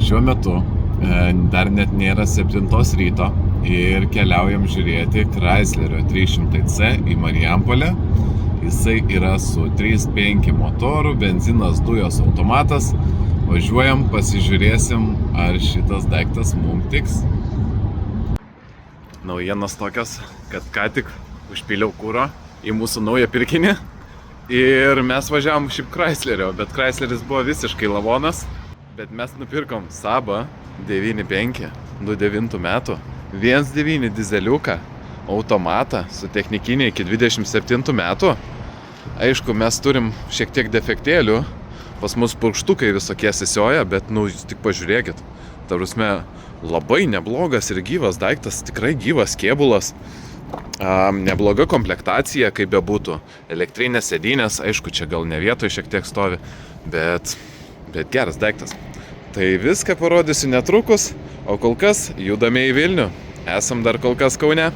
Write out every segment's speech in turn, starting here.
Šiuo metu dar net nėra 7 ryto ir keliaujam žiūrėti Chryslerio 300C į Marijampolę. Jisai yra su 3.5 motoru, benzinas, dujos, automatas. Važiuojam, pasižiūrėsim, ar šitas daiktas mums tiks. Naujienos tokios, kad ką tik užpyliau kuro į mūsų naują pirkinį. Ir mes važiavom šiaip Chryslerio, bet Chrysleris buvo visiškai lavonas. Bet mes nupirkom Sabą 9.5, 2009 metų, 1.9 dizeliuką, automatą su technikinė iki 27 metų. Aišku, mes turim šiek tiek defektėlių, pas mus purkštukai visokie sisioja, bet, jūs tik pažiūrėkit. Ta prasme, labai neblogas ir gyvas daiktas, tikrai gyvas kėbulas. Nebloga komplektacija, kaip bebūtų. Elektrinės sėdynės, aišku, čia gal ne vietoje šiek tiek stovi, bet geras daiktas. Tai viską parodysiu netrukus, o kol kas judame į Vilnių. Esam dar kol kas Kaune.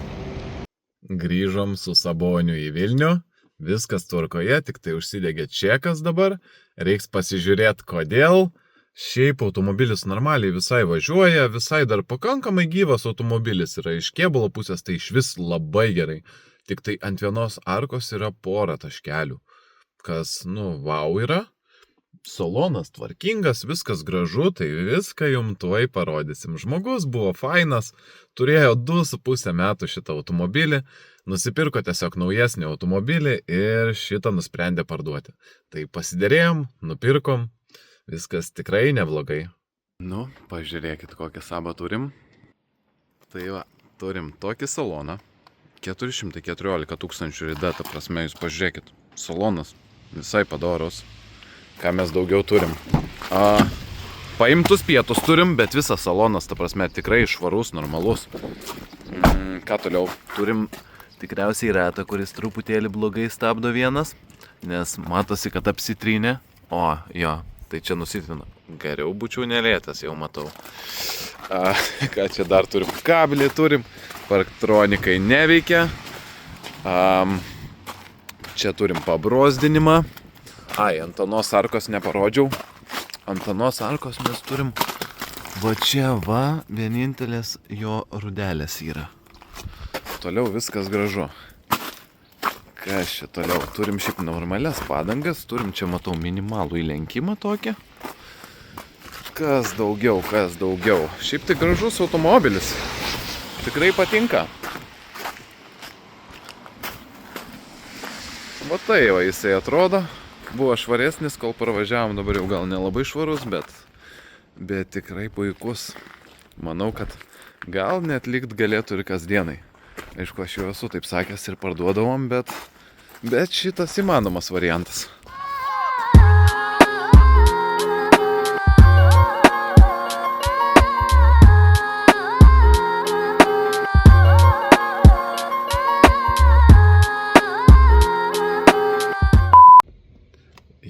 Grįžom su Saboniu į Vilnių. Viskas tvarkoje, tik tai užsidegė čekas dabar. Reiks pasižiūrėti, kodėl. Šiaip automobilis normaliai visai važiuoja, visai dar pakankamai gyvas automobilis yra. Iš kėbulo pusės tai iš vis labai gerai. Tik tai ant vienos arkos yra pora taškelių. Kas, vau yra. Salonas tvarkingas, viskas gražu, tai viską jums tuoj parodysim. Žmogus buvo fainas, turėjo 2,5 metų šitą automobilį, nusipirko tiesiog naujesnį automobilį ir šitą nusprendė parduoti. Tai pasiderėjom, nupirkom, viskas tikrai neblogai. Pažiūrėkit, kokią Sabą turim. Tai va, turim tokį saloną, 414 000 rida, ta prasme, jūs pažiūrėkit, salonas visai padorus. Ką mes daugiau turim? Paimtus pietus turim, bet visas salonas, ta prasme, tikrai švarus, normalus. Ką toliau? Turim tikriausiai ratą, kuris truputėlį blogai stabdo vienas, nes matosi, kad apsitrynė. Jo, tai čia nusitrina. Geriau būčiau nelėtas, jau matau. Ką čia dar turim? Kablį turim, parktronikai neveikia. Čia turim pabrozdinimą. Ant anos arkos neparodžiau. Ant anos arkos mes turim va čia vienintelės jo rudelės yra. Toliau viskas gražu. Kas čia toliau? Turim šiaip normalias padangas, turim čia, matau, minimalų įlenkimą tokį. Kas daugiau? Šiaip tai gražus automobilis. Tikrai patinka. Va tai va jisai atrodo. Buvo švaresnis, kol pravažiavom, dabar jau gal nelabai švarus, bet tikrai puikus. Manau, kad gal net likt galėtų ir kasdienai. Aišku, aš jau esu taip sakęs ir parduodavom, bet šitas įmanomas variantas.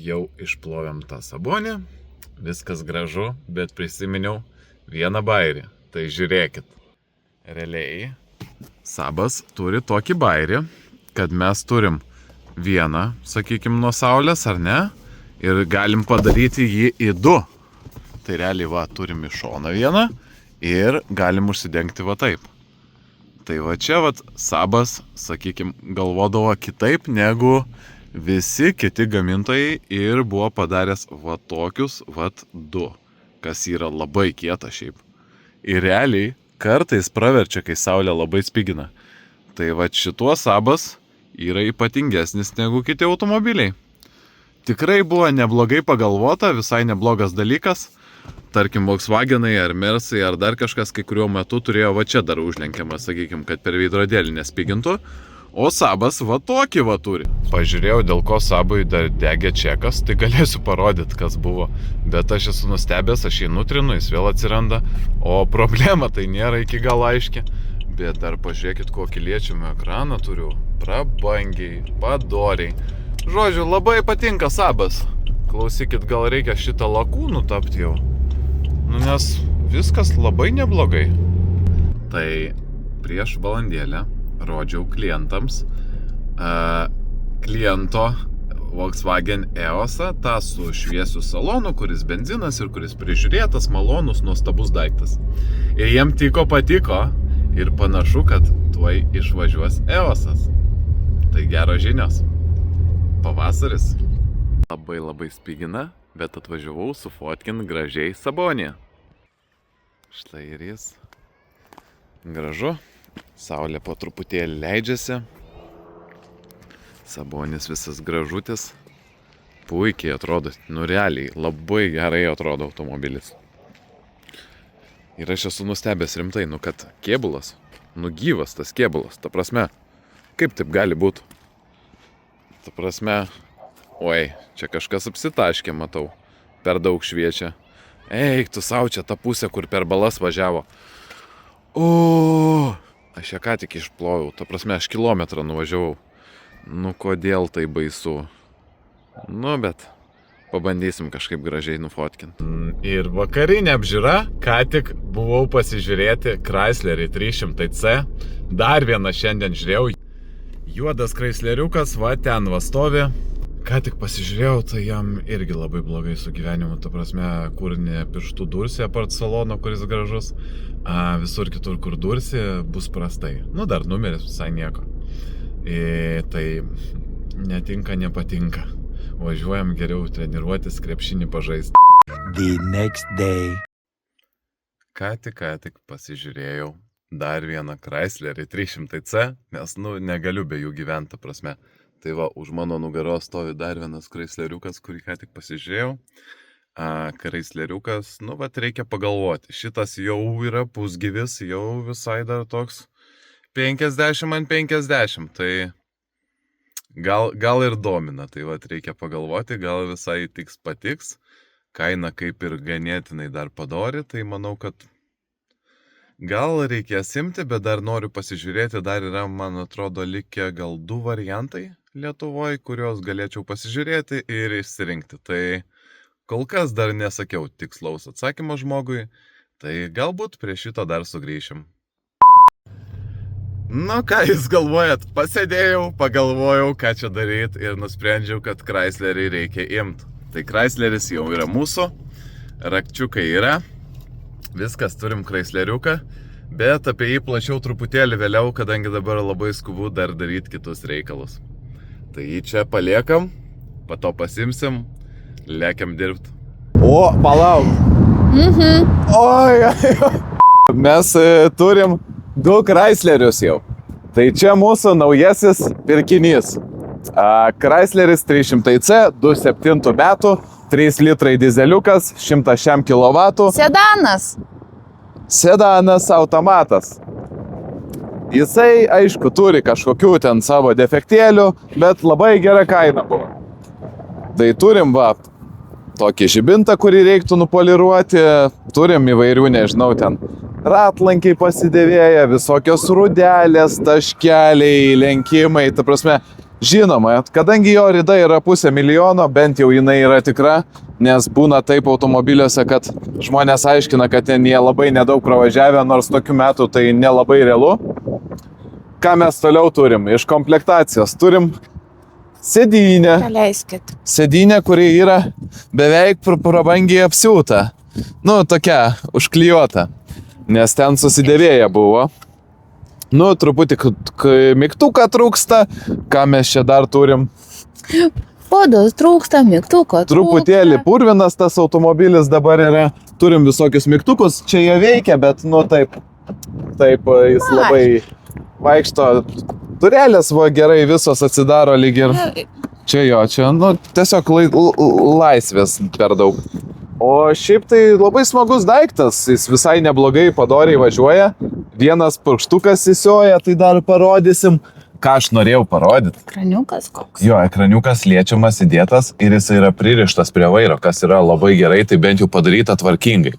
Jau išplovėm tą Sabonį, viskas gražu, bet prisiminiau vieną bairį. Tai žiūrėkit. Realiai, Sabas turi tokį bairį, kad mes turim vieną, sakykime, nuo saulės, ar ne? Ir galim padaryti jį į 2. Tai realiai turim iš šoną vieną ir galim užsidengti taip. Tai čia Sabas, sakykime, galvodavo kitaip negu visi kiti gamintojai ir buvo padaręs tokius 2, kas yra labai kieta šiaip. Ir realiai kartais praverčia, kai saulė labai spigina. Tai šituo Sabas yra ypatingesnis negu kiti automobiliai. Tikrai buvo neblogai pagalvota, visai neblogas dalykas. Tarkim, Volkswagenai ar Mersai ar dar kažkas kai kuriuo metu turėjo čia dar užlenkiamą, sakykime, kad per veidrodėlį nespigintų. O Sabas tokį turi. Pažiūrėjau, dėl ko Sabui dar degė čekas, tai galėsiu parodyti, kas buvo. Bet aš esu nustebęs, aš jį nutrinu, jis vėl atsiranda. O problema tai nėra iki galo aiški. Bet dar pažiūrėkit, kokį liečiamą ekraną turiu. Prabangiai, padoriai. Žodžiu, labai patinka Sabas. Klausykit, gal reikia šitą lakų nutapti jau. Nes viskas labai neblogai. Tai prieš valandėlę rodžiau klientams kliento Volkswagen EOSą, tą su šviesiu salonu, kuris benzinas ir kuris prižiūrėtas, malonus, nuostabus daiktas. Ir jiem patiko ir panašu, kad tuoj išvažiuos EOSas. Tai geros žinios. Pavasaris. Labai spigina, bet atvažiavau sufotkint gražiai Sabonį. Štai ir jis. Gražu. Saulė po truputėlį leidžiasi. Sabonis visas gražutis. Puikiai atrodo. Nu realiai, labai gerai atrodo automobilis. Ir aš esu nustebęs rimtai, kad kėbulas, gyvas tas kėbulas. Ta prasme, kaip taip gali būti? Ta prasme, oi, čia kažkas apsitaškė, matau. Per daug šviečia. Eik, tu sau čia tą pusę, kur per balas važiavo. O, aš ją ką tik išploviau. Ta prasme, aš kilometrą nuvažiavau. Nu, kodėl tai baisu? Nu, bet pabandysim kažkaip gražiai nufotkint. Ir vakarinė apžiūra, ką tik buvau pasižiūrėti Chryslerį 300C. Dar vieną šiandien žiūrėjau. Juodas Chrysleriukas, va ten va stovi. Ką tik pasižiūrėjau, tai jam irgi labai blogai su gyvenimu. Ta prasme, kur ne pirštų dursi apart salono, kuris gražus. Visur kitur, kur dursi, bus prastai. Nu, dar numeris visai nieko. Tai netinka, nepatinka. Važiuojam geriau treniruotis, krepšinį pažaisti. The next day. Ką tik pasižiūrėjau dar vieną Chryslerį 300C, nes, negaliu be jų gyventi, ta prasme. Tai va, už mano nugaros stovi dar vienas Chrysleriukas, kurį ką tik pasižiūrėjau. Chrysleriukas, reikia pagalvoti. Šitas jau yra pusgyvis, jau visai dar toks 50 ant 50, tai gal ir domina. Tai va, reikia pagalvoti, gal visai patiks. Kaina kaip ir ganėtinai dar padori, tai manau, kad gal reikės imti, bet dar noriu pasižiūrėti, dar yra, man atrodo, likę gal 2 variantai Lietuvoje, kuriuos galėčiau pasižiūrėti ir išsirinkti. Tai kol kas dar nesakiau tikslaus atsakymo žmogui, tai galbūt prie šito dar sugrįšim. Nu, ką jūs galvojat? Pasėdėjau, pagalvojau, ką čia daryti ir nusprendžiau, kad Chryslerį reikia imti. Tai Chrysleris jau yra mūsų, rakčiukai yra, viskas turim Chrysleriuką, bet apie jį plačiau truputėlį vėliau, kadangi dabar labai skubu dar daryti kitus reikalus. Tai jį čia paliekam, po to pasimsim, lekiam dirbti. O, palauk! Oi! Mes turim 2 Chryslerius jau. Tai čia mūsų naujasis pirkinys. Chrysleris 300C, 2007 metų, 3 litrai dizeliukas, 100 kW. Sedanas automatas. Jisai, aišku, turi kažkokių ten savo defektėlių, bet labai gera kaina buvo. Tai turim, va, tokį žibintą, kurį reiktų nupoliruoti. Turim įvairių, nežinau, ten ratlankiai pasidėvėję, visokios rudelės, taškeliai, lenkimai. Ta prasme, žinoma, kadangi jo rida yra 500 000, bent jau jinai yra tikra, nes būna taip automobiliuose, kad žmonės aiškina, kad ten jie labai nedaug pravažiavę, nors tokių metų tai nelabai realu. Ką mes toliau turim? Iš komplektacijos turim sėdynę. Paleiskit. Sėdynė, kuri yra beveik prabangiai apsiūta. Nu, tokia, užklijuota. Nes ten susidėvėję buvo. Nu, truputį mygtuką trūksta. Ką mes čia dar turim? Podos trūksta, mygtuko trūksta. Truputėlį purvinas tas automobilis dabar yra. Turim visokius mygtukus. Čia jie veikia, bet, nu, taip jis labai vaikšto. Turelės va gerai visos atsidaro lyg ir. Čia jo, čia, nu, tiesiog laisvės per daug. O šiaip tai labai smagus daiktas, jis visai neblogai padoriai važiuoja. Vienas purkštukas įsioja, tai dar parodysim. Ką aš norėjau parodyti? Ekraniukas koks. Jo, ekraniukas liečiamas įdėtas ir jis yra pririštas prie vairo, kas yra labai gerai, tai bent jau padaryta tvarkingai.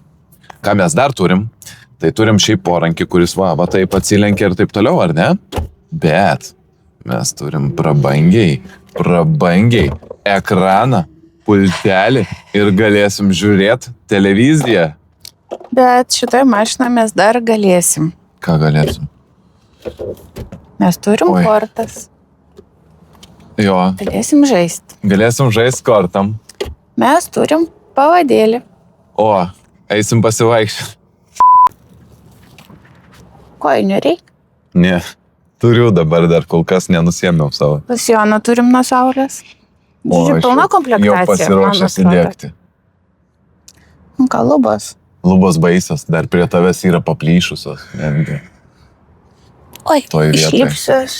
Ką mes dar turim? Tai turim šiaip porankį, kuris va taip atsilenkia ir taip toliau, ar ne? Bet mes turim prabangiai ekraną, pultelį ir galėsim žiūrėti televiziją. Bet šitoje mašinoje mes dar galėsim. Ką galėsim? Mes turim Oi. kortas. Jo, Galėsim žaisti. galėsim žaisti kortam. Mes turim pavadėlį. O, eisim pasivaikščioti. Kojinių reikia. Ne, turiu dabar dar kol kas nenusiėmiau savo. Pas Joną turim nuo saulės. Žodžiu, pilna komplektacija. Jau pasiruošęs įdėkti. Ką lubos? Lubos baisios, dar prie tavęs yra paplyšusios. Netgi. Oi, Toj vietoj. išlipsiu aš.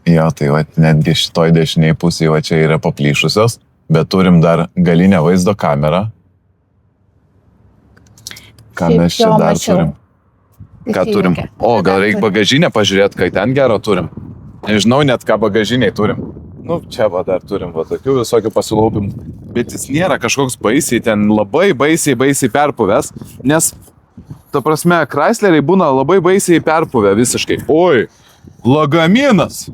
Jo, tai va, netgi šitoj dešiniai pusėje va čia yra paplyšusios, bet turim dar galinę vaizdo kamerą. Ką Šiaip mes čia jo, dar mačiau. turim? Ką turim? O, gal reikia bagažinę pažiūrėti, kai ten gero turim. Nežinau net, ką bagažiniai turim. Nu, čia va dar turim va tokių visokių pasilaupimų. Bet jis nėra kažkoks baisiai, ten labai baisiai perpuvęs, nes, ta prasme, Chrysleriai būna labai baisiai perpuvę visiškai. Oi, lagaminas!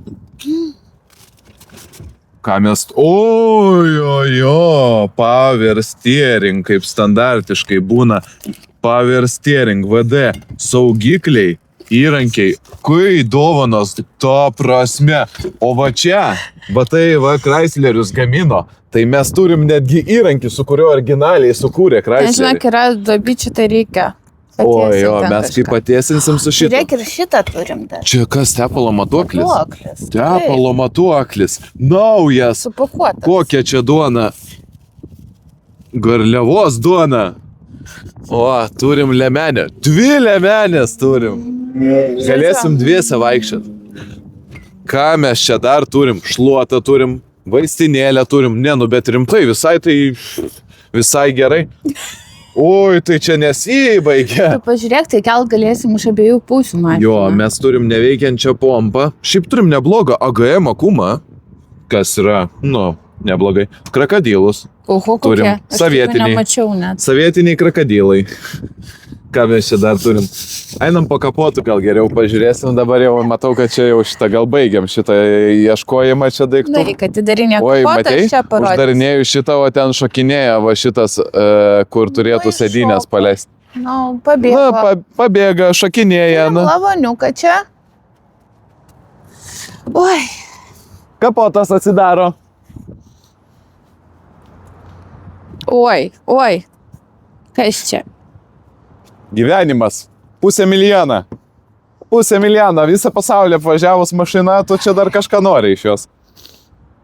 Ką mes... Oi, power steering, kaip standartiškai būna. Power steering, VD, saugikliai, įrankiai, kai dovanos, to prasme. O va čia, va tai va Chryslerius gamino, tai mes turim netgi įrankį, su kuriuo originaliai sukūrė Chrysleriai. Nežinok, yra duobičių, tai reikia. O jo, mes kaip patiesinsim su šitą. Žiūrėk, ir šitą turim dar. Čia kas, tepalo matuoklis? Matuoklis. Tepalo matuoklis. Naujas. Supakuotas. Kokia čia duona? Garliavos duona. O, turim lemenę. 2 lemenės turim. Galėsim 2 vaikščioti. Ką mes čia dar turim? Šluotą turim, vaistinėlę turim. Ne, nu bet rimtai, visai gerai. Oi, tai čia nesibaigia. Tu pažiūrėk, tai kelt galėsim iš abiejų pusių mašiną. Jo, mes turim neveikiančią pompą. Šiaip turim neblogą AGM akumą. Kas yra, nu, neblogai. Krokodilus. Oho, kokie. Turim Aš sovietiniai. nemačiau net. Sovietiniai krokodilai. Ką mes čia dar turim? Einam po kapotų, gal geriau pažiūrėsim. Dabar jau matau, kad čia jau šitą gal baigiam šitą ieškojimą čia daiktų. Daryk, atidarinė Oi, kapotą, matei? aš čia parodysiu. Uždarinėjau šitą, o ten šokinėja va šitas, kur turėtų Oi, sėdynės šoko. paleisti. Nu, pabėgo. Na, pabėga, šokinėja. Turim lavoniuką čia. Oi, Kapotas atsidaro. oi. Kas čia? Gyvenimas. 500 000. 500 000. Visą pasaulį apvažiavus mašina, tu čia dar kažką nori iš jos.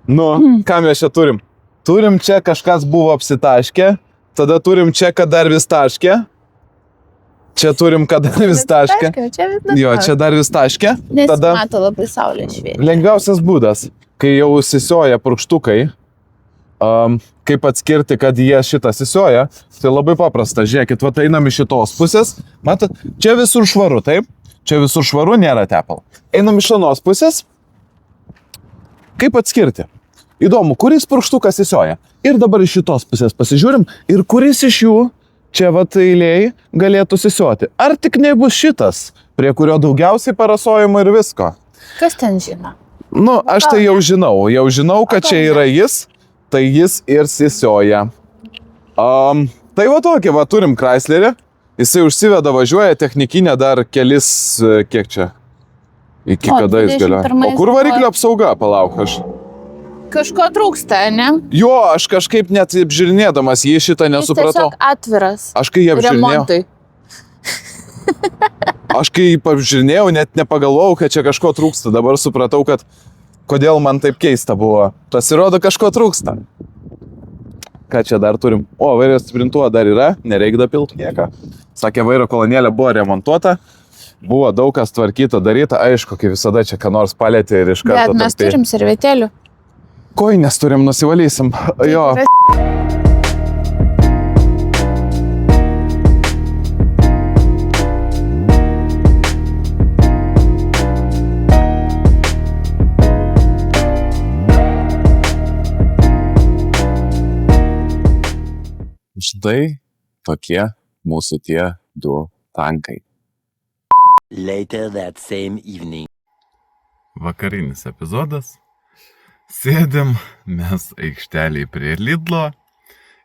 Nu, ką mes čia turim? Turim čia kažkas buvo apsitaškę, tada turim čia, kad dar vis taškė. Čia turim, kad dar vis taškė. Jo, čia dar vis taškė. Tada Nesimato labai saulė šviečia. lengviausias būdas, kai jau sisioja purkštukai, kaip atskirti, kad jie šitą sisioja, tai labai paprasta. Žiūrėkit, va einam iš šitos pusės. Matot, čia visur švaru, taip? Čia visur švaru, nėra tepalo. Einam iš anos pusės. Kaip atskirti? Įdomu, kuris purkštukas sisioja. Ir dabar iš šitos pusės pasižiūrim, ir kuris iš jų čia va eilėj galėtų sisioti. Ar tik nebus šitas, prie kurio daugiausiai parasojimo ir visko? Kas ten žino? Nu, aš tai jau žinau, kad čia yra jis, tai jis ir sisioja. Tai va tokį, va turim Chryslerį, jisai užsiveda, važiuoja technikinę dar kelis, kiek čia, iki kada jis galioja. O kur variklio apsauga, palauk aš. Kažko trūksta, ne? Jo, aš kažkaip net apžiūrinėdamas jį šitą nesupratau. Jis tiesiog atviras. Aš kai jį apžiūrinėjau, Remontui. aš kai jį apžiūrinėjau, net nepagalvojau, kad čia kažko trūksta. Dabar supratau, kad kodėl man taip keista buvo. Pasirodo, kažko trūksta. Ką čia dar turim? O, vairo stiprintuvo dar yra, nereikia dapilti nieką. Sakė, vairo kolonėlė buvo remontuota, buvo daug kas tvarkyta, daryta. Aišku, kaip visada čia ką nors palėtė ir iš karto. Bet mes turim servetėlių. Koinės turim, nusivalysim. Jo. Štai tokie mūsų tie 2 tankai. Later that same evening. Vakarinis epizodas. Sėdim mes aikšteliai prie Lidlo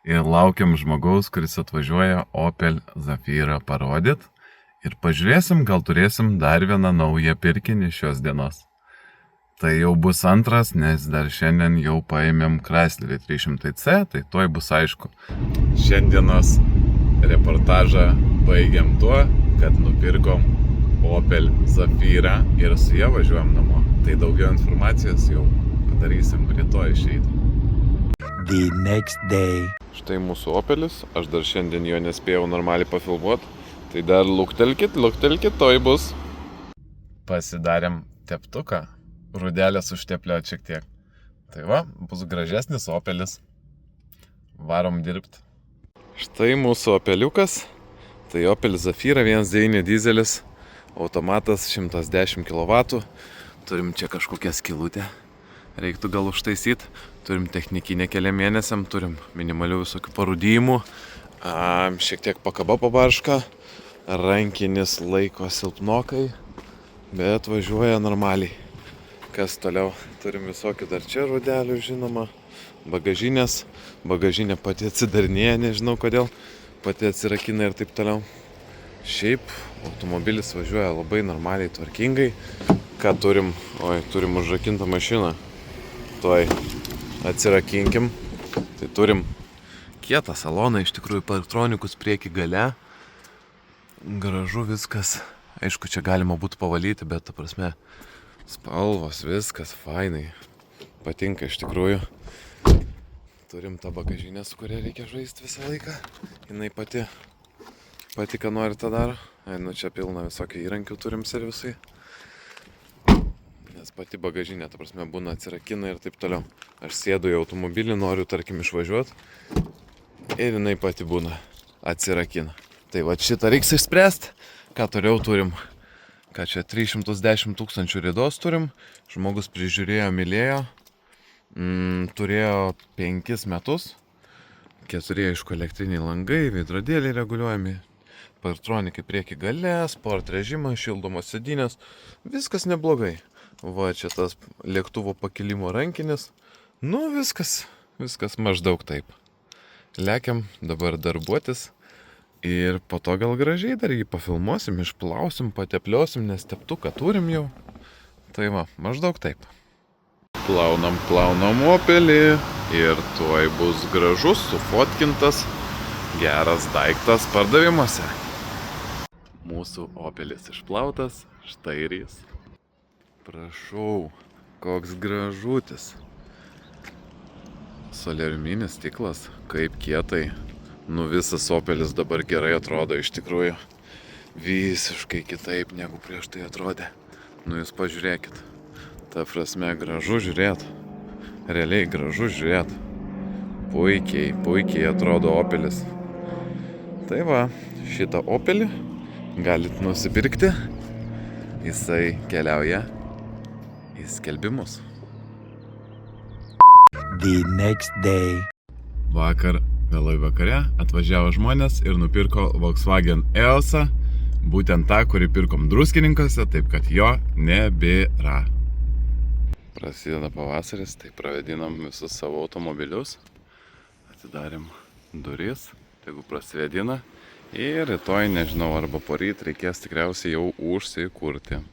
ir laukiam žmogaus, kuris atvažiuoja Opel Zafira parodyt. Ir pažiūrėsim, gal turėsim dar vieną naują pirkinį šios dienos. Tai jau bus antras, nes dar šiandien jau paėmėm Chryslerį 300C, tai toj bus aišku. Šiandienos reportažą baigiam tuo, kad nupirkom Opel Zafira ir su ja važiuojam namo. Tai daugiau informacijos jau padarysim rytoj išeiti. The next day. Štai mūsų Opelis, aš dar šiandien jo nespėjau normaliai pafilmuoti, tai dar luktelkit, toj bus. Pasidarėm teptuką, rudelės užtepliot šiek tiek. Tai va, bus gražesnis Opelis. Varom dirbt. Štai mūsų Opeliukas, tai Opel Zafira 1.9 dizelis, automatas 110 kW. Turim čia kažkokią skylutę, reiktų gal užtaisyti. Turim technikinę keliam mėnesiam, turim minimalių visokių parūdymų, šiek tiek pakaba pabarška, rankinis laiko silpnokai, bet važiuoja normaliai. Kas toliau? Turim visokių dar čia rudelių, žinoma, bagažinė pati atsidarinėja, nežinau kodėl, pati atsirakina ir taip toliau. Šiaip automobilis važiuoja labai normaliai, tvarkingai. Ką turim? Turim užrakintą mašiną. Tuoj atsirakinkim. Tai turim kietą saloną, iš tikrųjų partronikus prieki gale. Gražu viskas. Aišku, čia galima būtų pavalyti, bet ta prasme spalvos, viskas fainai. Patinka iš tikrųjų. Turim tą bagažinę, su kuria reikia žaisti visą laiką. Jinai pati ką nori tą daro. Čia pilna visokių įrankių turim servisai. Nes pati bagažinė, ta prasme, būna atsirakina ir taip toliau. Aš sėdu į automobilį, noriu, tarkim, išvažiuoti ir jinai pati būna atsirakina. Tai va šitą reiks išspręsti. Ką toliau turim? Ką čia 310 000 ridos turim. Žmogus prižiūrėjo, mylėjo. Turėjo 5 metus. 4 aišku elektriniai langai, veidrodėliai reguliuojami. Partronikai prieki gale, sport režimas, šildomos sėdynės. Viskas neblogai. Va, čia tas lėktuvo pakilimo rankinis. Nu, viskas maždaug taip. Lekiam dabar darbuotis ir po to gal gražiai dar jį pafilmuosim, išplausim, patepliosim, nes teptuką turim jau. Tai va, maždaug taip. Plaunam Opelį ir tuoj bus gražus, sufotkintas, geras daiktas pardavimuose. Mūsų Opelis išplautas, štai ir jis. Prašau, koks gražutis. Soliariuminis stiklas, kaip kietai. Nu visas Opelis dabar gerai atrodo iš tikrųjų. Visiškai kitaip negu prieš tai atrodė. Nu jūs pažiūrėkit. Ta prasme gražu žiūrėt. Realiai gražu žiūrėt. Puikiai atrodo Opelis. Tai va, šitą Opelį galit nusipirkti. Jisai keliauja į skelbimus. The next day. Vakar, vėlai vakare, atvažiavo žmonės ir nupirko Volkswagen EOSą, būtent tą, kurį pirkom Druskininkose, taip kad jo nebėra. Prasideda pavasaris, tai pravedinom visus savo automobilius, atidarėm duris, tegu prasivėdina ir rytoj, nežinau, arba poryt reikės tikriausiai jau užsikurti.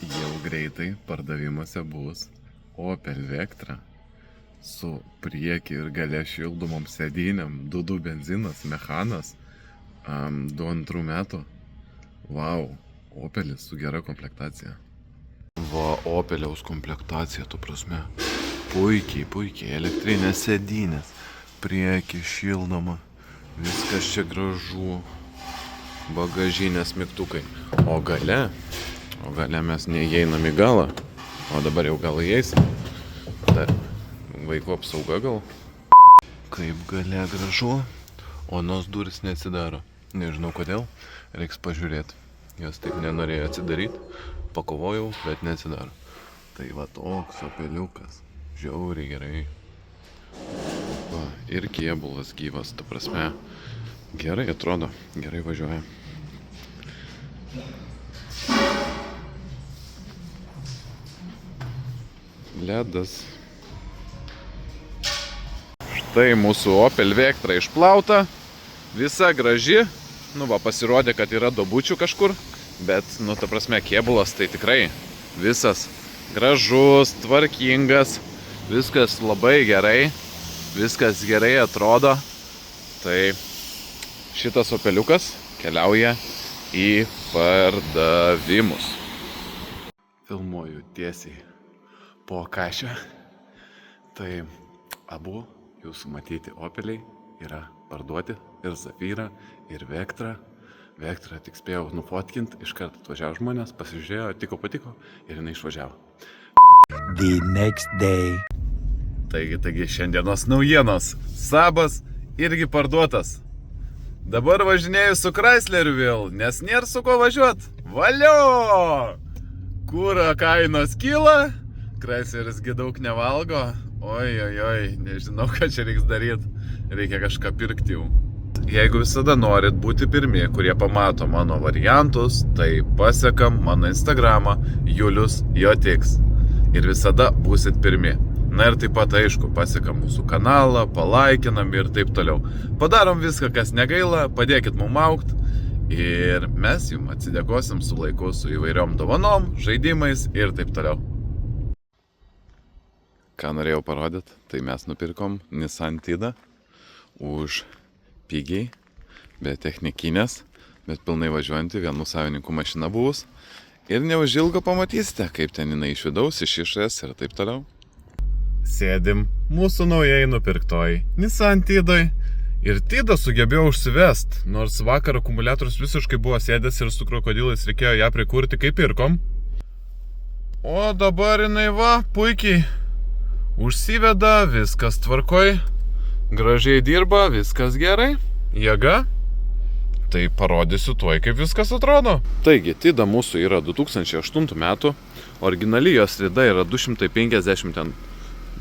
Jau greitai pardavimuose bus Opel Vectra su prieki ir gale šildomom sėdynėm, 2.2 benzinas, mechanas, 2.2 metų. Vau, Opelis su gera komplektacija. Va, Opeliaus komplektacija, tu prasme. Puikiai, elektrinės sėdynės, prieki šildoma, viskas čia gražu, bagažinės mygtukai. O gale mes neįeinam į galą, o dabar jau gal įeisim. Dar vaikų apsauga gal. Kaip gale gražu, o nos duris neatsidaro. Nežinau kodėl, reiks pažiūrėti. Jos taip nenorėjo atsidaryti, pakovojau, bet neatsidaro. Tai va toks Opeliukas, žiauriai gerai. Va, ir kėbulas gyvas, ta prasme, gerai atrodo, gerai važiuoja. Ledas. Štai mūsų Opel Vectra išplauta, visa graži, Nu va, pasirodė, kad yra duobučių kažkur, bet, nu, ta prasme, kėbulas tai tikrai visas gražus, tvarkingas, viskas labai gerai, viskas gerai atrodo. Tai šitas opeliukas keliauja į pardavimus. Filmuoju tiesiai po kašę. Tai abu jūsų matyti opeliai yra parduoti, ir Zafira, ir Vectra. Vectra tik spėjau nufotkinti, iš karto atvažiavo žmonės, pasižiūrėjo, patiko ir jinai išvažiavo. The next day. Taigi šiandienos naujienos. Sabas irgi parduotas. Dabar važinėju su Chrysleriu vėl, nes nėra su ko važiuot. Valio! Kuro kainos kyla, Chryslerisgi daug nevalgo. Oi, nežinau, ką čia reiks daryti. Reikia kažką pirkti jau. Jeigu visada norit būti pirmi, kurie pamato mano variantus, tai pasekam mano Instagramą Julius Jotiks. Ir visada būsit pirmi. Na ir taip pat, aišku, pasekam mūsų kanalą, palaikinam ir taip toliau. Padarom viską, kas negaila, padėkit mum augt. Ir mes jums atsidėkosim su laiku, su įvairiom dovanom, žaidimais ir taip toliau. Ką norėjau parodyti, tai mes nupirkom Nissan Tidą už pigiai, be technikinės, bet pilnai važiuojantį, vienų savininkų mašina buvus. Ir neužilgo pamatysite, kaip ten jinai iš vidaus, iš išorės ir taip toliau. Sėdim mūsų naujai nupirktoj Nissan Tidoj. Ir Tidą sugebėjau užsivest, nors vakar akumuliatorius visiškai buvo sėdęs ir su krokodilais reikėjo ją prikurti, kaip pirkom. O dabar jinai va, puikiai užsiveda, viskas tvarkoj, gražiai dirba, viskas gerai, jėga. Tai parodysiu tuoj, kaip viskas atrodo. Taigi, Tida mūsų yra 2008 metų, originali jos rida yra 250, ten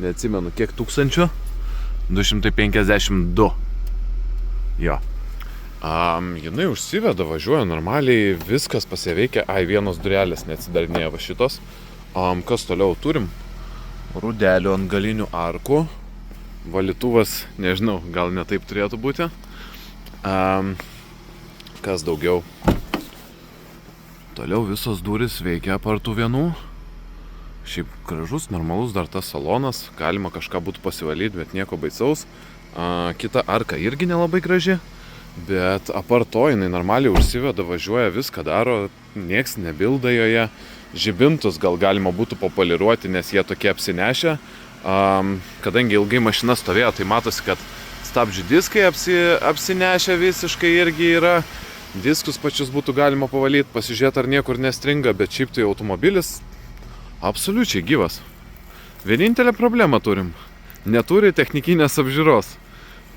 neatsimenu kiek tūkstančių, 252. Jo. Jinai užsiveda, važiuoja normaliai, viskas pasiveikia. Vienos durelės neatsidarinėja va šitos. Kas toliau turim? Rudelių ant galinių arkų. Valytuvas, nežinau, gal ne taip turėtų būti. Kas daugiau? Toliau visos durys veikia apartų vienų. Šiaip gražus, normalus dar tas salonas. Galima kažką būtų pasivalyti, bet nieko baisaus. Kita arka irgi nelabai graži, bet apart to jinai normaliai užsiveda, važiuoja, viską daro, nieks nebilda joje. Žibintus gal galima būtų papoliruoti, nes jie tokie apsinešę. Kadangi ilgai mašina stovėjo, tai matosi, kad stabdžių diskai apsinešę visiškai irgi yra. Diskus pačius būtų galima pavalyti, pasižiūrėti, ar niekur nestringa, bet šiaip tai automobilis absoliučiai gyvas. Vienintelę problemą turim. Neturi technikinės apžiūros.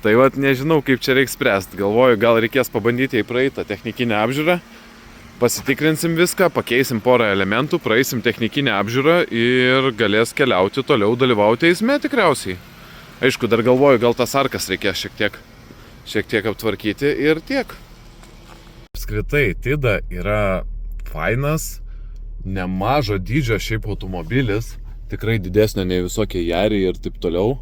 Tai vat nežinau, kaip čia reiks spręsti. Galvoju, gal reikės pabandyti į praeitą technikinę apžiūrą. Pasitikrinsim viską, pakeisim porą elementų, praeisim technikinę apžiūrą ir galės keliauti toliau, dalyvauti eisme tikriausiai. Aišku, dar galvoju, gal tas arkas reikės šiek tiek aptvarkyti ir tiek. Apskritai, Tida yra fainas, nemažo dydžio šiaip automobilis. Tikrai didesnio nei visokie Jariai ir taip toliau.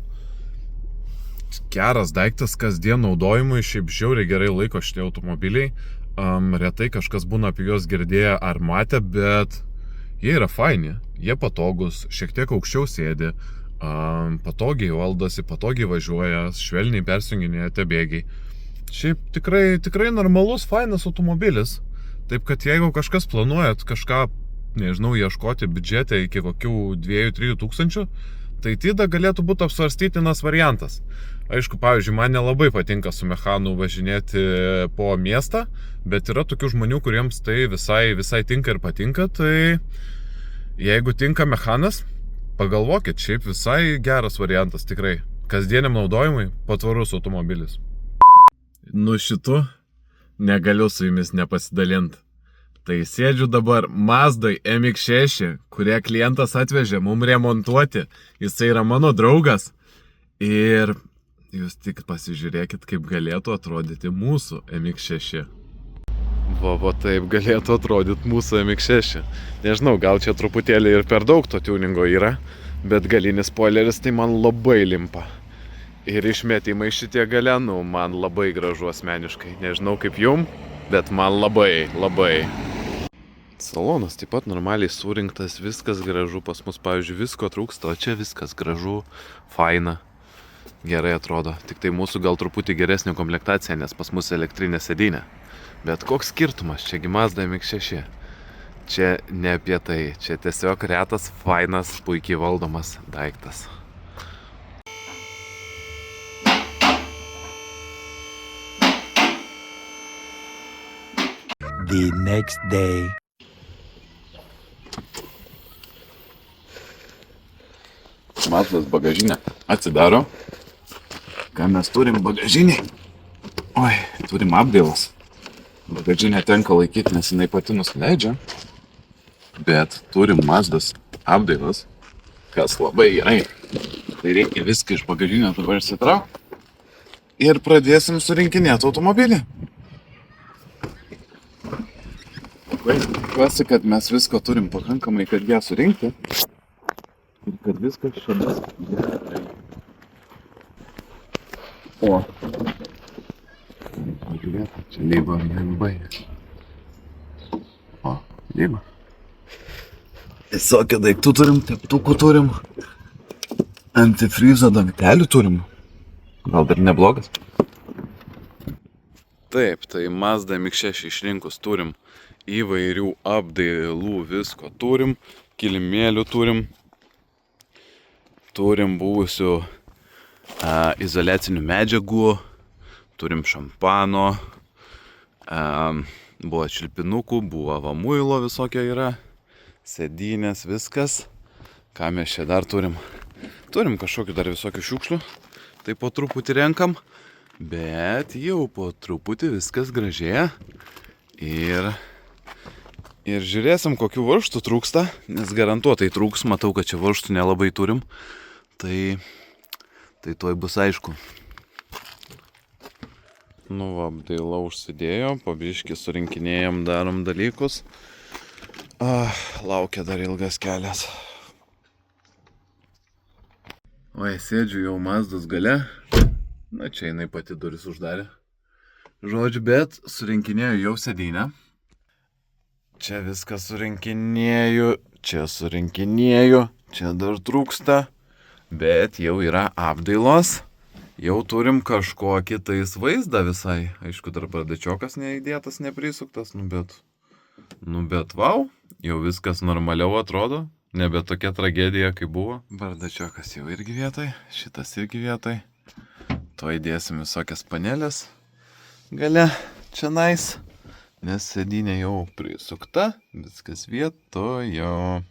Geras daiktas kasdien naudojimui, šiaip žiauriai gerai laiko šitie automobiliai. Retai kažkas būna apie juos girdėję ar matę, bet jie yra faini. Jie patogus, šiek tiek aukščiau sėdi, patogiai valdosi, patogiai važiuoja, švelniai persijunginėja tie bėgiai. Šiaip tikrai normalus, fainas automobilis. Taip kad jeigu kažkas planuojat kažką, nežinau, ieškoti biudžete iki kokių 2-3 tūkstančių, tai Tida galėtų būti apsvarstytinas variantas. Aišku, pavyzdžiui, man nelabai patinka su mechanu važinėti po miestą, bet yra tokių žmonių, kuriems tai visai tinka ir patinka, tai jeigu tinka mechanas, pagalvokit, šiaip visai geras variantas, tikrai. Kasdieniam naudojimui patvarus automobilis. Nu šitu negaliu su jumis nepasidalinti. Tai sėdžiu dabar Mazdoj MX-6, kurią klientas atvežė mum remontuoti. Jisai yra mano draugas. Ir jūs tik pasižiūrėkit, kaip galėtų atrodyti mūsų MX-6. Va taip galėtų atrodyti mūsų MX-6. Nežinau, gal čia truputėlį ir per daug to tuningo yra, bet galinis spoileris tai man labai limpa. Ir išmetimai šitie gale, man labai gražu asmeniškai. Nežinau kaip jum. bet man labai, labai. Salonas taip pat normaliai surinktas, viskas gražu, pas mus, pavyzdžiui, visko trūksta, o čia viskas gražu, faina, gerai atrodo. Tik tai mūsų gal truputį geresnė komplektacija, nes pas mus elektrinė sėdynė. Bet koks skirtumas, čiagi Mazda MX-6. Čia ne apie tai, čia tiesiog retas, fainas, puikiai valdomas daiktas. The next day. Mazdas bagažinę atsidaro. Ką mes turim bagažinį? Oi, turim apdailas. Bagažinę tenka laikyti, nes jinai pati nusileidžia. Bet turim Mazdas apdailas, kas labai gerai. Tai reikia viską iš bagažinio dabar išsitraukti. Ir pradėsim surinkinėti automobilį. Tikiuosi, kad mes visko turim pakankamai, kad ją surinkti. Ir kad viskas čia bus gerai. O. Pažiūrėk, čia lygo nebaigė. O, lygo. Visokių daiktų turim, teptukų turim. Antifrizo dangtelių turim. Gal dar neblogas? Taip, tai Mazda MX-6 išrinkus turim įvairių apdailų, visko turim, kilimėlių turim. Turim buvusių izoliacinių medžiagų, turim šampano, buvo šilpinukų, buvo vamuilo visokio yra, sėdynės, viskas. Ką mes čia dar turim? Turim kažkokių dar visokių šiukšlių, tai po truputį renkam, bet jau po truputį viskas gražėja ir žiūrėsim, kokių varžtų trūksta, nes garantuotai trūks, matau, kad čia varžtų nelabai turim. Tai tuoj bus aišku. Nu va, apdaila užsidėjo, pabiškį surinkinėjom, darom dalykus. Laukia dar ilgas kelias. Oi, sėdžiu jau Mazdos gale. Na, čia jinai pati duris uždarė. Žodžiu, bet surinkinėjau jau sėdynę. Čia viską surinkinėju, čia dar trūksta. Bet jau yra apdailos, jau turim kažkokį tais vaizdą visai. Aišku, dar bardačiokas neįdėtas, neprisuktas, nu bet vau, jau viskas normaliau atrodo, nebe tokia tragedija, kaip buvo. Bardačiokas jau irgi vietoj, šitas irgi vietoj. To įdėsim visokias panelės gale čia nais, nes sėdynė jau prisukta, viskas vietojo.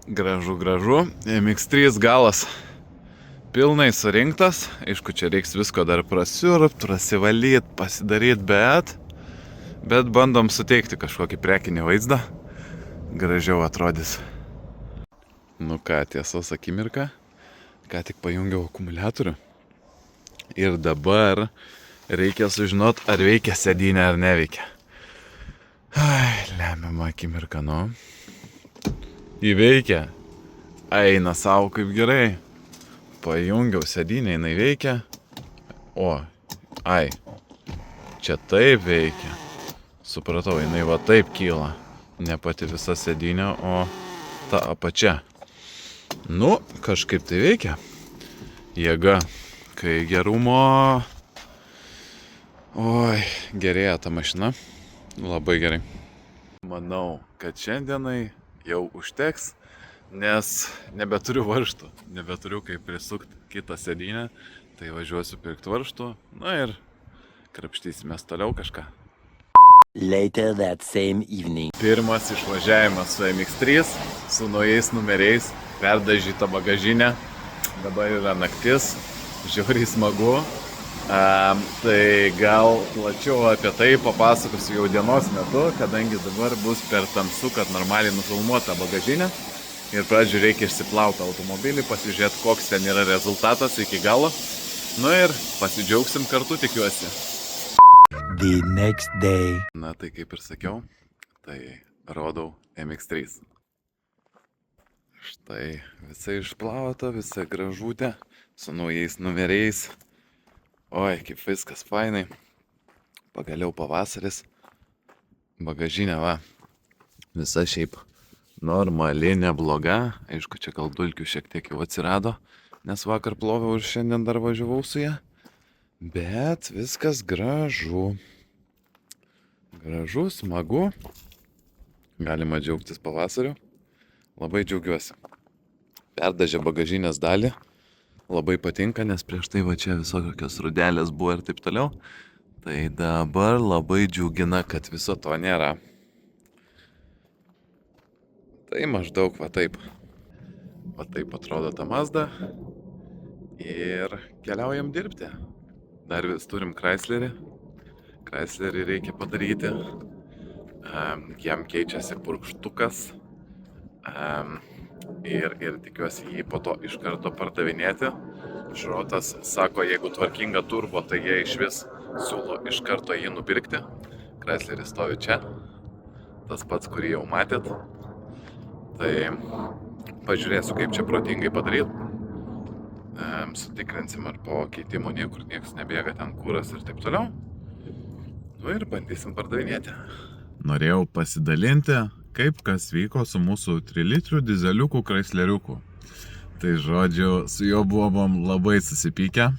Gražu, MX-3 galas pilnai surinktas, aišku, čia reiks visko dar prasiurbt, prasivalyt, pasidaryt, bet bandom suteikti kažkokį prekinį vaizdą, gražiau atrodys. Nu ką, tiesos akimirka, ką tik pajungiau akumuliatorių ir dabar reikia sužinot, ar veikia sėdynė ar neveikia. Lemiama akimirka, nu. Įveikia, eina savo kaip gerai, pajungiau sėdynę, jinai veikia, čia taip veikia, supratau, jinai va taip kyla, ne pati visa sėdynė, o ta apačia. Nu, kažkaip tai veikia, jėga, kai gerumo, gerėja ta mašina, labai gerai. Manau, kad šiandienai jau užteks, nes nebeturiu varžtų, nebeturiu kaip prisukti kitą sėdynę, tai važiuosiu pirkti varžtų, na ir krapštysimės toliau kažką. Later that same evening. Pirmas išvažiavimas su MX-3, su naujais numeriais, perdažyta bagažinė, dabar yra naktis, žiauriai smagu. Tai gal plačiau apie tai papasakosiu jau dienos metu, kadangi dabar bus per tamsu, kad normaliai nufilmuota bagažinė. Ir pradžių reikia išsiplauti automobilį, pasižiūrėti, koks ten yra rezultatas iki galo. Nu ir pasidžiaugsim kartu, tikiuosi. The next day. Na tai kaip ir sakiau, tai rodau MX-3. Štai visa išplauta, visa gražutė, su naujais numeriais. Oi, kaip viskas fainai. Pagaliau pavasaris. Bagažinė, va. Visa šiaip normali, nebloga. Aišku, čia gal dulkių šiek tiek jau atsirado, nes vakar ploviau ir šiandien dar važiavau su ją. Bet viskas gražu. Gražu, smagu. Galima džiaugtis pavasariu. Labai džiaugiuosi. Perdažė bagažinės dalį. Labai patinka, nes prieš tai va čia visokios rudelės buvo ir taip toliau. Tai dabar labai džiugina, kad viso to nėra. Tai maždaug va taip. Va taip atrodo ta Mazda. Ir keliaujam dirbti. Dar vis turim Chryslerį. Chryslerį reikia padaryti. Jam keičiasi purkštukas. Ir tikiuosi jį po to iš karto pardavinėti. Šrotas sako, jeigu tvarkinga turbo, tai jie iš vis siūlo iš karto jį nupirkti. Chrysleris stovi čia. Tas pats, kurį jau matėt. Tai pažiūrėsiu, kaip čia protingai padaryti. Sutikrinsim, ar po keitimo niekur nieks nebėga, ten kūras ir taip toliau. Nu ir bandysim pardavinėti. Norėjau pasidalinti, kaip kas vyko su mūsų 3 litrių dizeliukų Chrysleriuku. Tai žodžiu, su juo buvom labai susipykę,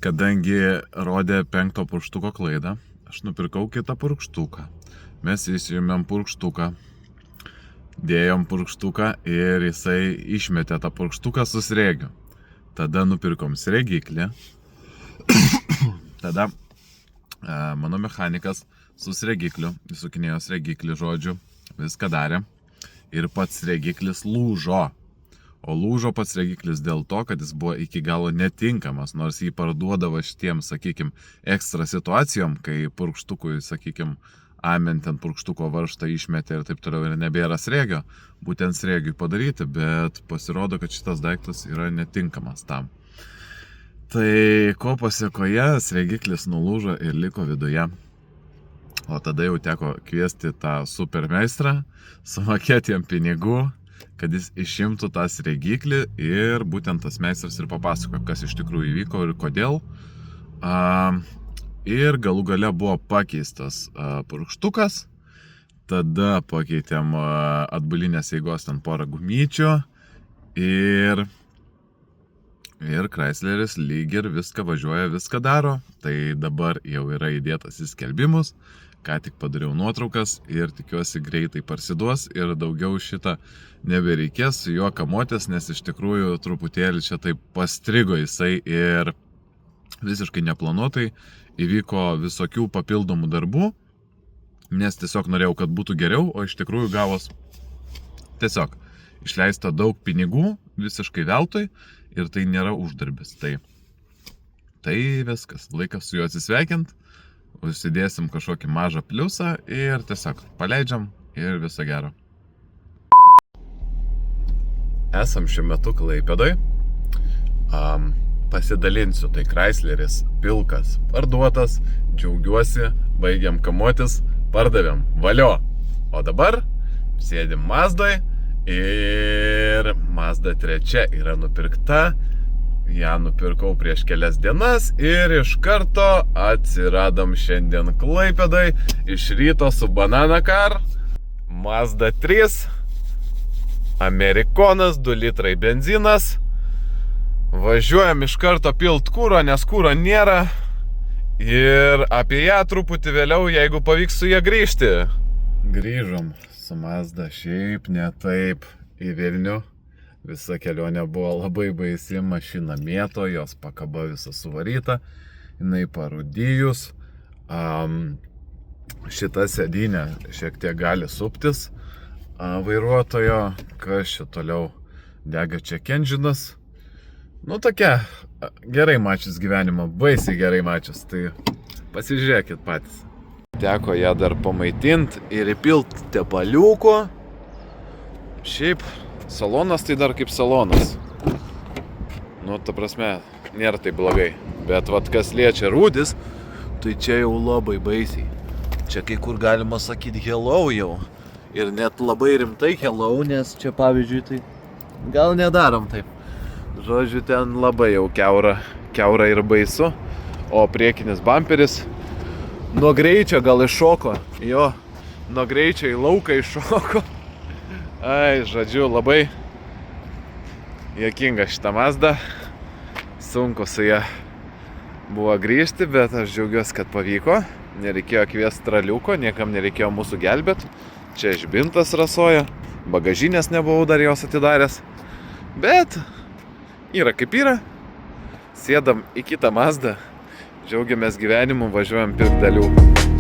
kadangi rodė 5 purkštuko klaidą. Aš nupirkau kitą purkštuką. Mes įsijėmėm purkštuką, dėjom purkštuką ir jisai išmetė tą purkštuką su srėgiu. Tada nupirkom srėgiklį. Tada mano mechanikas su srėgikliu, įsukinėjo srėgiklį, žodžiu, viską darė. Ir pats srėgiklis lūžo. O lūžo pats srėgiklis dėl to, kad jis buvo iki galo netinkamas, nors jį parduodavo šitiem, sakykim, ekstra situacijom, kai purkštukui, sakykim, amen ten purkštuko varžtą išmetė ir taip toliau ir nebėra srėgio, būtent srėgiui padaryti, bet pasirodo, kad šitas daiktas yra netinkamas tam. Tai ko pasiekoje, srėgiklis nulūžo ir liko viduje. O tada jau teko kviesti tą supermeistrą, sumokėti jam pinigų, kad jis išimtų tą srėgiklį ir būtent tas meistras ir papasakojo, kas iš tikrųjų įvyko ir kodėl. Ir galų gale buvo pakeistas purkštukas, tada pakeitėm atbulinės eigos ten porą gumyčių ir Chrysleris lyg ir viską važiuoja, viską daro. Tai dabar jau yra įdėtas į skelbimus, ką tik padariau nuotraukas ir tikiuosi greitai parsiduos ir daugiau šitą nebereikės su juo kamuotis, nes iš tikrųjų truputėlį čia taip pastrigo jisai ir visiškai neplanuotai įvyko visokių papildomų darbų, nes tiesiog norėjau, kad būtų geriau, o iš tikrųjų gavos tiesiog išleista daug pinigų visiškai veltui ir tai nėra uždarbis. Tai viskas, laikas su juo atsisveikint, užsidėsim kažkokį mažą pliusą ir tiesiog paleidžiam ir viso gero. Esam šiuo metu Klaipėdoj. Pasidalinsiu, tai Chrysleris pilkas parduotas, džiaugiuosi, baigiam kamuotis, pardavėm, valio. O dabar sėdim Mazdoj ir Mazda 3 yra nupirkta, ją nupirkau prieš kelias dienas ir iš karto atsiradom šiandien Klaipėdoj, iš ryto su Banana Car, Mazda 3, Amerikonas, 2 litrai benzinas. Važiuojam iš karto pilt kūro, nes kūro nėra. Ir apie ją truputį vėliau, jeigu pavyks su ją grįžti. Grįžom su Mazda šiaip ne taip į Vilnių. Visa kelionė buvo labai baisi, mašina mėto, jos pakaba visa suvaryta. Jinai parūdijus. Šita sėdynė šiek tiek gali suptis vairuotojo. Kas čia toliau dega check engine'as. Nu tokia, gerai mačius gyvenimą, baisiai gerai mačius, tai pasižiūrėkit patys. Teko ją dar pamaitinti ir įpilt tepaliuko. Šiaip salonas tai dar kaip salonas. Nu, ta prasme, nėra tai blogai. Bet vat kas liečia rūdis, tai čia jau labai baisiai. Čia kai kur galima sakyti hello jau. Ir net labai rimtai hello, nes čia pavyzdžiui tai gal nedarom taip. Žodžiu, ten labai jau kiaura ir baisu. o priekinis bamperis nuo greičio gal iššoko. Jo, nuo greičio į lauką iššoko. Ai, žodžiu, labai juokinga šitą Mazdą. Sunku su ją buvo grįžti, bet aš džiaugiuosi, kad pavyko. Nereikėjo kviesti traliuko, niekam nereikėjo mūsų gelbėt. Čia žibintas rasoja, bagažinės nebuvau dar jos atidaręs. Bet yra kaip yra. Sėdam į kitą Mazdą, džiaugiamės gyvenimu, važiuojam pirkt dalių.